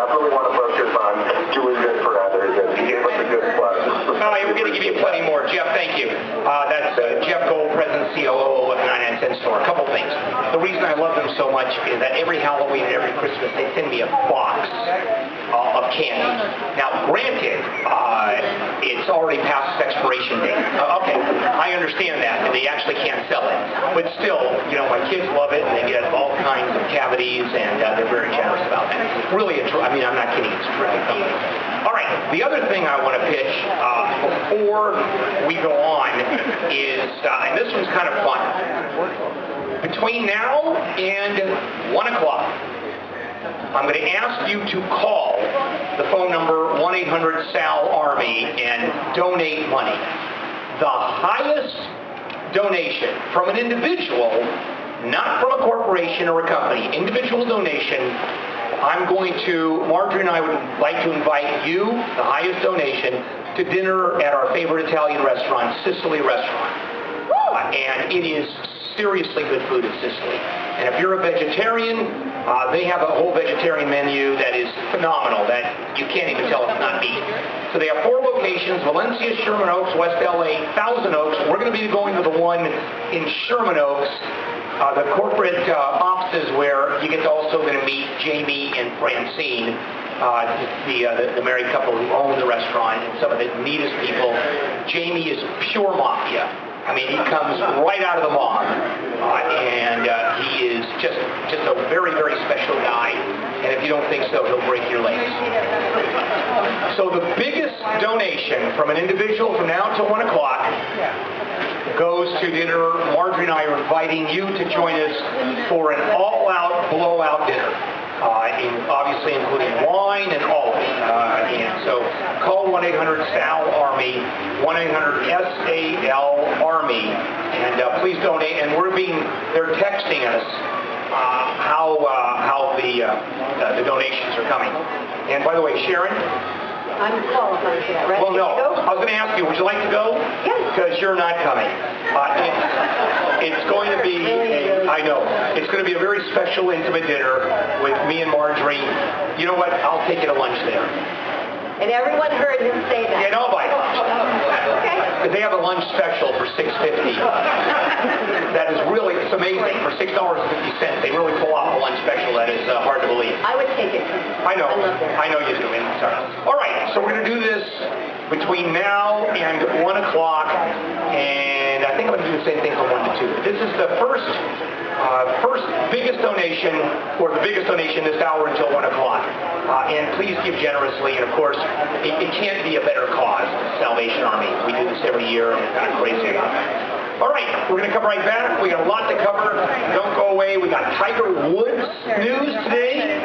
definitely want to focus on doing good for others, and he gave us a good plug. We're going to give you plenty more. Jeff, thank you. That's Jeff Gold, President COO of 99 Cent Store. A couple things. The reason I love them so much is that every Halloween and every Christmas they send me a box of candy. Now, granted, it's already past its expiration date. Okay, I understand that, and they actually can't sell it. But still, you know, my kids love it, and they get all kinds of cavities, and they're very generous about that. Really, I mean, I'm not kidding. It's a terrific company. All right, the other thing I want to pitch before we go on is, and this one's kind of fun. Between now and 1 o'clock, I'm going to ask you to call the phone number 1-800-SAL-ARMY and donate money. The highest donation from an individual, not from a corporation or a company, individual donation, Marjorie and I would like to invite you, the highest donation, to dinner at our favorite Italian restaurant, Sicily Restaurant. And it is seriously good food in Sicily. And if you're a vegetarian, they have a whole vegetarian menu that is phenomenal, that you can't even tell it's not meat. So they have 4 locations: Valencia, Sherman Oaks, West LA, Thousand Oaks. We're going to be going to the one in Sherman Oaks, the corporate offices where you get to also going to meet Jamie and Francine, the married couple who own the restaurant, and some of the neatest people. Jamie is pure mafia. I mean, he comes right out of the mob, and he is just a very, very special guy. And if you don't think so, he'll break your legs. So the biggest donation from an individual from now until 1 o'clock goes to dinner. Marjorie and I are inviting you to join us for an all-out, blowout dinner. Obviously including wine and all of it. And so call 1-800-SAL-ARMY, 1-800-SAL-ARMY, and please donate. And they're texting us how the donations are coming. And by the way, Sharon, I'm qualified for that, right? Well, no. I was going to ask you, would you like to go? Yes. Because you're not coming. It's going to be, I know, it's going to be a very special, intimate dinner with me and Marjorie. You know what? I'll take you to lunch there. And everyone heard him say that. Yeah, nobody. Okay. Because they have a lunch special for $6.50. That is really, it's amazing. For $6.50, they really pull off a lunch special. That is hard to believe. I would take it. I know. I love that. I know you do. Sorry. All right, so we're going to do this between now and 1 o'clock, and I think I'm going to do the same thing from 1 to 2. This is the first biggest donation, or the biggest donation this hour until 1 o'clock. And please give generously, and of course, it can't be a better cause, Salvation Army. We do this every year, and we're kind of crazy about it. All right, we're going to come right back. We got a lot to cover. Don't go away. We got Tiger Woods news today.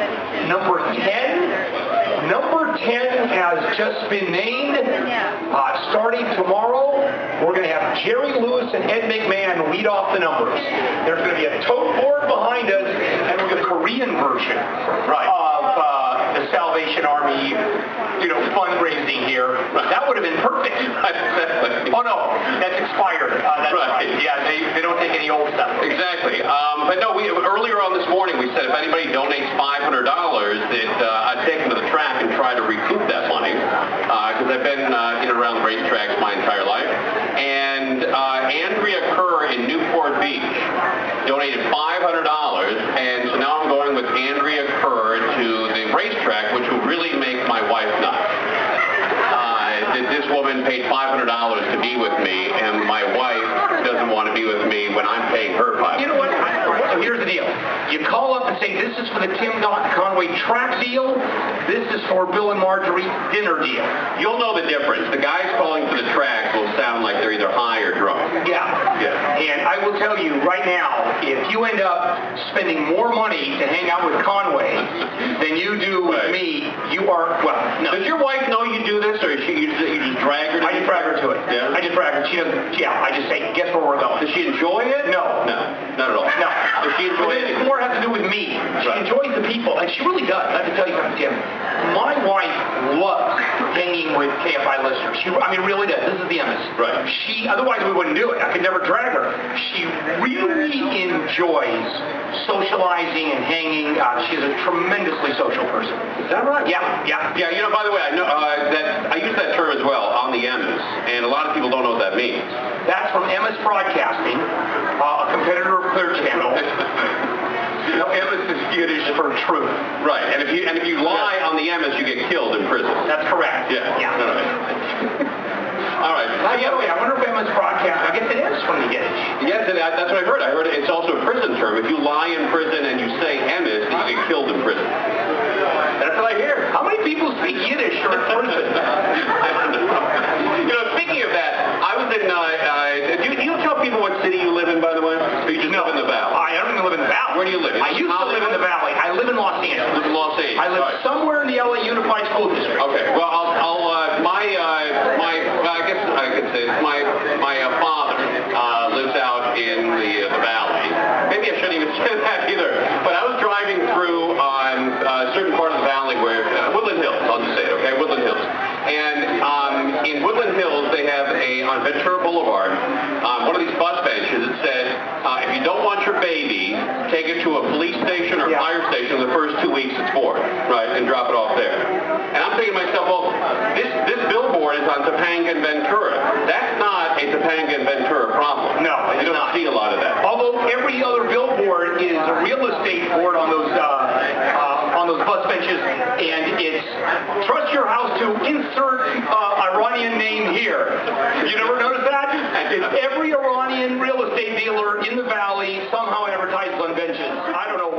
Number 10. Number 10 has just been named. Starting tomorrow, we're going to have Jerry Lewis and Ed McMahon lead off the numbers. There's going to be a tote board behind us, and we're going to have a Korean version of the Salvation Army, fundraising here. That would have been perfect. Oh no, that's expired. That's right. Yeah, they don't take any old stuff. Exactly. But no, earlier on this morning we said if anybody donates $500, that I'd take them to the track and try to recoup that money, because I've been in and around racetracks my entire life. And Andrea Kerr in Newport Beach donated $500, and so now I'm going with Andrea Kerr to the racetrack, which will really make my wife nuts. This woman paid $500 to be with me, and my wife doesn't want to be with me when I'm paying her $500. You know what? So here's the deal. You call up and say, this is for the Tim Conway track deal. This is for Bill and Marjorie dinner deal. You'll know the difference. The guys calling for the track will sound like they're either high or drunk. Yeah. And I will tell you right now, if you end up spending more money to hang out with Conway than you do with me, you are, well, no. Does your wife know you do this, or is you just drag her to I just drag her to it. Yeah? I just drag her. She doesn't, I just say, guess where we're going. Does she enjoy it? No. No, not at all. No. Does she enjoy it? It more has to do with me. She enjoys the people, and she really does. I have to tell you something, Tim. My wife loves hanging with KFI listeners. She really does. This is the honest. Right. Otherwise we wouldn't do it. I could never drag her. She really enjoys socializing and hanging. She's a tremendously social person. Is that right? Yeah. Yeah, you know, by the way, I know that I use that term as well, on the M's, and a lot of people don't know what that means. That's from MS Broadcasting, a competitor of Clear Channel. You know, MS is Yiddish for truth. Right, and if you lie on the M's, you get killed in prison. That's correct. Yeah. All right. By the way, I wonder if MS Broadcast, I guess it is from the Yiddish. Yes, that's what I heard. I heard it's also a prison term. If you lie in prison and you say M's, you get killed in prison. That's what I hear. How many people speak Yiddish or in prison? I don't know. You know, speaking of that, I was in, do you tell people what city you live in, by the way? Or you just live in the Valley? I don't even live in the Valley. Where do you live? I used to live in the Valley. I live in Los Angeles. You live in Los Angeles. I live Right. somewhere in the LA Unified School District. Okay, well, I guess I could say my father lives out in the Valley. Maybe I shouldn't even say that either. But I was driving through a certain part of the Valley where Woodland Hills. I'll just say it, okay, Woodland Hills. And in Woodland Hills, they have on Ventura Boulevard, one of these bus benches that said, if you don't want your baby, take it to a police station or fire station the first 2 weeks it's born, right, and drop it off there. And I'm thinking to myself, well, this billboard is on Topanga and Ventura. That's not a Topanga and Ventura problem. No, it's you don't not. see a lot of that. Although every other billboard is a real estate board on those bus benches, and it's trust your house to insert Iranian name here. You never noticed that? Every Iranian real estate dealer in the Valley somehow advertises on benches. I don't know